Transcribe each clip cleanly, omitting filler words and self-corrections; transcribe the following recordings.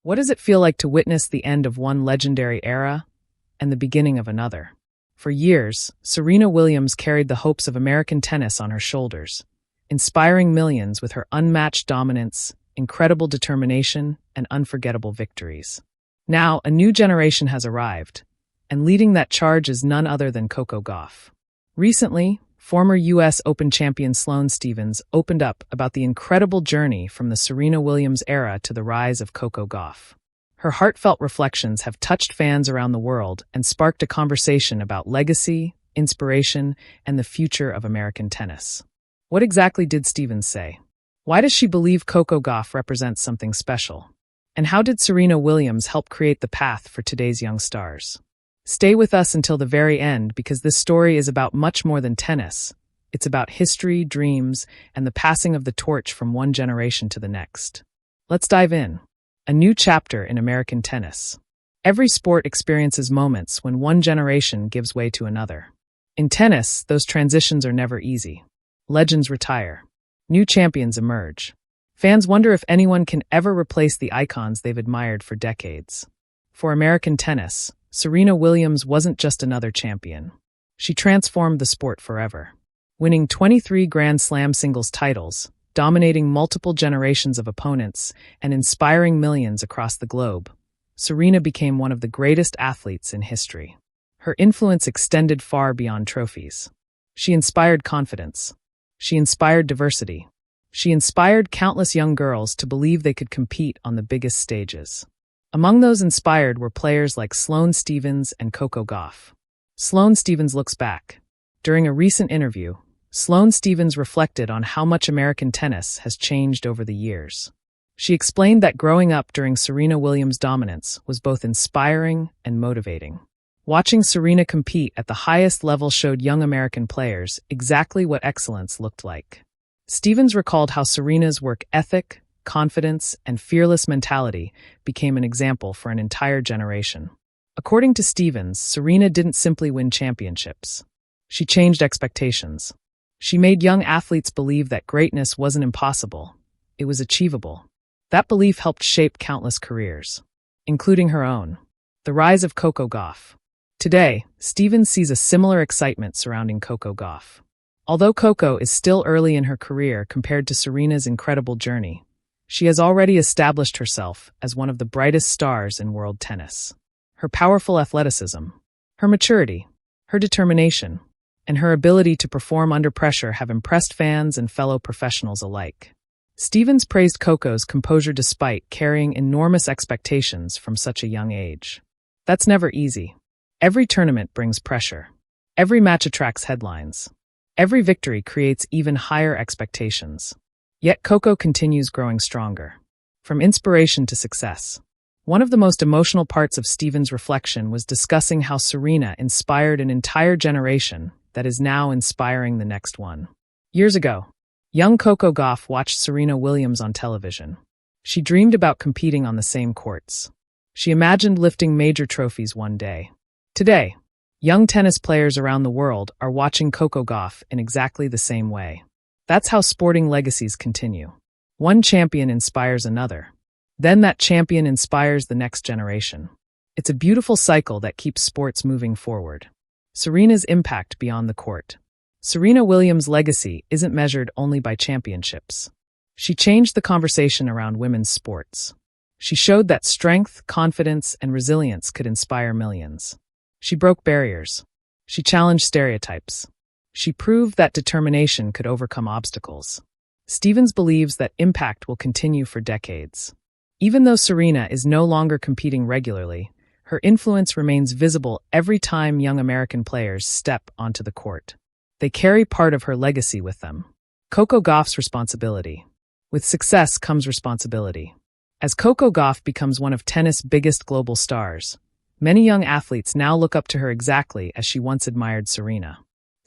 What does it feel like to witness the end of one legendary era and the beginning of another? For years, Serena Williams carried the hopes of American tennis on her shoulders, inspiring millions with her unmatched dominance, incredible determination, and unforgettable victories. Now, a new generation has arrived, and leading that charge is none other than Coco Gauff. Recently, former U.S. Open champion Sloane Stephens opened up about the incredible journey from the Serena Williams era to the rise of Coco Gauff. Her heartfelt reflections have touched fans around the world and sparked a conversation about legacy, inspiration, and the future of American tennis. What exactly did Stephens say? Why does she believe Coco Gauff represents something special? And how did Serena Williams help create the path for today's young stars? Stay with us until the very end because this story is about much more than tennis. It's about history, dreams, and the passing of the torch from one generation to the next. Let's dive in. A new chapter in American tennis. Every sport experiences moments when one generation gives way to another. In tennis, those transitions are never easy. Legends retire. New champions emerge. Fans wonder if anyone can ever replace the icons they've admired for decades. For American tennis, Serena Williams wasn't just another champion. She transformed the sport forever. Winning 23 Grand Slam singles titles, dominating multiple generations of opponents, and inspiring millions across the globe, Serena became one of the greatest athletes in history. Her influence extended far beyond trophies. She inspired confidence. She inspired diversity. She inspired countless young girls to believe they could compete on the biggest stages. Among those inspired were players like Sloane Stephens and Coco Gauff. Sloane Stephens looks back. During a recent interview, Sloane Stephens reflected on how much American tennis has changed over the years. She explained that growing up during Serena Williams' dominance was both inspiring and motivating. Watching Serena compete at the highest level showed young American players exactly what excellence looked like. Stephens recalled how Serena's work ethic, confidence, and fearless mentality became an example for an entire generation. According to Stephens, Serena didn't simply win championships. She changed expectations. She made young athletes believe that greatness wasn't impossible, it was achievable. That belief helped shape countless careers, including her own. The rise of Coco Gauff. Today, Stephens sees a similar excitement surrounding Coco Gauff. Although Coco is still early in her career compared to Serena's incredible journey, she has already established herself as one of the brightest stars in world tennis. Her powerful athleticism, her maturity, her determination, and her ability to perform under pressure have impressed fans and fellow professionals alike. Stephens praised Coco's composure despite carrying enormous expectations from such a young age. That's never easy. Every tournament brings pressure. Every match attracts headlines. Every victory creates even higher expectations. Yet Coco continues growing stronger. From inspiration to success. One of the most emotional parts of Stephens' reflection was discussing how Serena inspired an entire generation that is now inspiring the next one. Years ago, young Coco Gauff watched Serena Williams on television. She dreamed about competing on the same courts. She imagined lifting major trophies one day. Today, young tennis players around the world are watching Coco Gauff in exactly the same way. That's how sporting legacies continue. One champion inspires another. Then that champion inspires the next generation. It's a beautiful cycle that keeps sports moving forward. Serena's impact beyond the court. Serena Williams' legacy isn't measured only by championships. She changed the conversation around women's sports. She showed that strength, confidence, and resilience could inspire millions. She broke barriers. She challenged stereotypes. She proved that determination could overcome obstacles. Stephens believes that impact will continue for decades. Even though Serena is no longer competing regularly, her influence remains visible every time young American players step onto the court. They carry part of her legacy with them. Coco Gauff's responsibility. With success comes responsibility. As Coco Gauff becomes one of tennis' biggest global stars, many young athletes now look up to her exactly as she once admired Serena.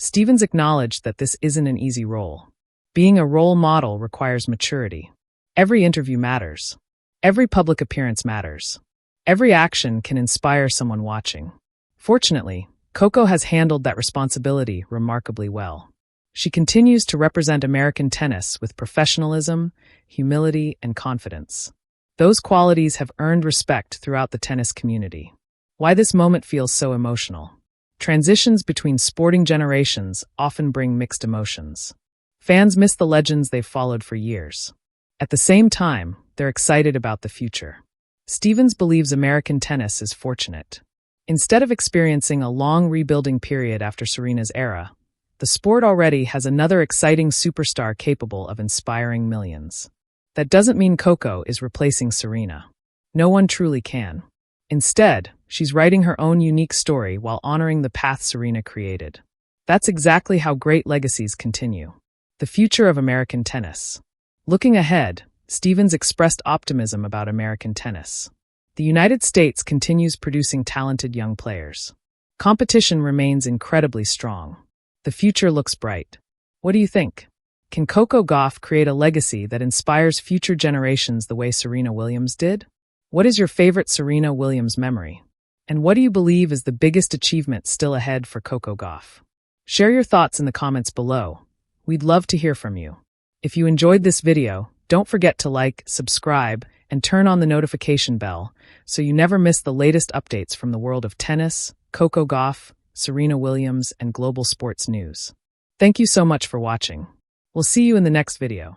Stephens acknowledged that this isn't an easy role. Being a role model requires maturity. Every interview matters. Every public appearance matters. Every action can inspire someone watching. Fortunately, Coco has handled that responsibility remarkably well. She continues to represent American tennis with professionalism, humility, and confidence. Those qualities have earned respect throughout the tennis community. Why this moment feels so emotional. Transitions between sporting generations often bring mixed emotions. Fans miss the legends they've followed for years. At the same time, they're excited about the future. Stephens believes American tennis is fortunate. Instead of experiencing a long rebuilding period after Serena's era, the sport already has another exciting superstar capable of inspiring millions. That doesn't mean Coco is replacing Serena. No one truly can. Instead, she's writing her own unique story while honoring the path Serena created. That's exactly how great legacies continue. The future of American tennis. Looking ahead, Stephens expressed optimism about American tennis. The United States continues producing talented young players. Competition remains incredibly strong. The future looks bright. What do you think? Can Coco Gauff create a legacy that inspires future generations the way Serena Williams did? What is your favorite Serena Williams memory? And what do you believe is the biggest achievement still ahead for Coco Gauff? Share your thoughts in the comments below. We'd love to hear from you. If you enjoyed this video, don't forget to like, subscribe, and turn on the notification bell so you never miss the latest updates from the world of tennis, Coco Gauff, Serena Williams, and global sports news. Thank you so much for watching. We'll see you in the next video.